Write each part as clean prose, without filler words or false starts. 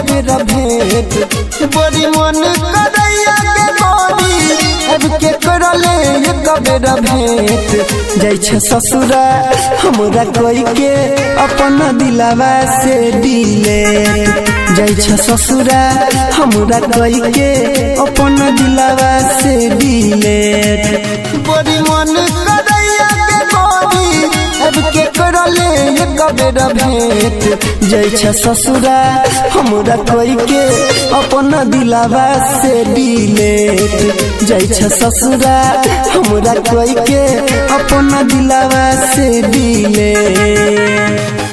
बेरा भेंट बड़ी मन करैया के गोरी अब के करले एक बेरा भेंट जाइ छ ससुरा हमरा कोई के अपन दिलवा से डिलेट जाइ छ ससुरा हमरा कोई के अपन दिलवा से डिलेट बड़ी मन करैया के गोरी अब के करले एक बेरा भेंट जाइ छ ससुरा हमरा कोई के अपन दिलवा से डिलेट जाइ छ ससुरा हमरा कोई के अपन दिलवा से डिलेट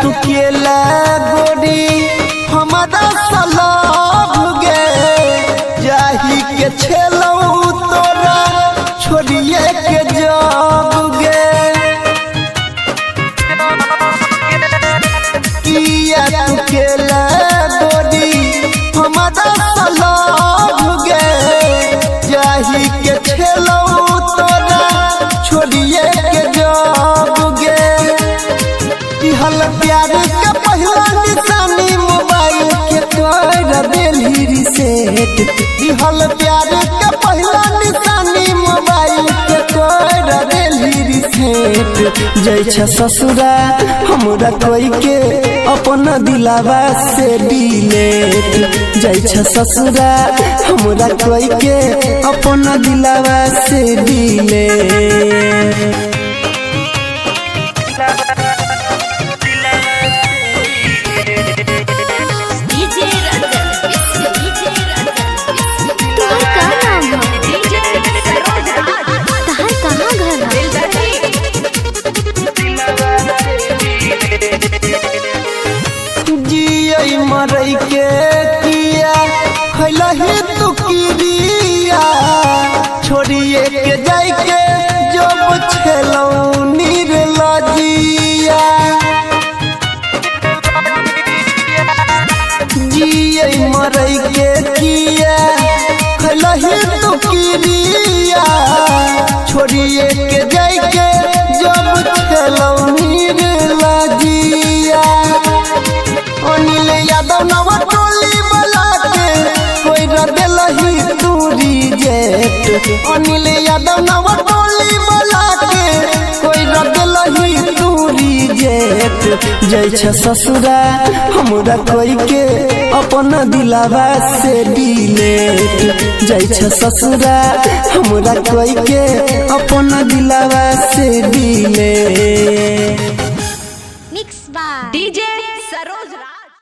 तू केला गोरी हमारा सलाब गे जाही के छेलौ तोरा छोड़िए के जब गे किया तू केला गोरी हमारा सलाब गे जाही के छेलौ तोरा छोड़िए के जब गे हल प्यार के पहला निशानी मोबाइल के तोड़ देली रिसेट हल प्यार के पहला निशानी मोबाइल के तोड़ देली रिसेट जाइ छ ससुरा हमरा कोई के अपन दिलवा से डिलेट जाइ छ ससुरा हमरा कोई के अपन दिलवा से डिलेट मरई के किया खैलही तू किरिया छोड़िए के जाय के जब छेलौ निर्लजिया जिए मरई के किया खैलही तू किरिया छोड़िए के जाय के जब छेलौ निर्लजिया अनिल यादव नवा टोली बला के कोई रदेलही तू रिजेक्ट अनिल यादव नवा टोली बला के कोई रदेलही तू रिजेक्ट जाइ छ ससुरा हमरा कोई के अपन दिलवा से डिलेट जाइ छ ससुरा हमरा कोई के अपन दिलवा से डिलेट।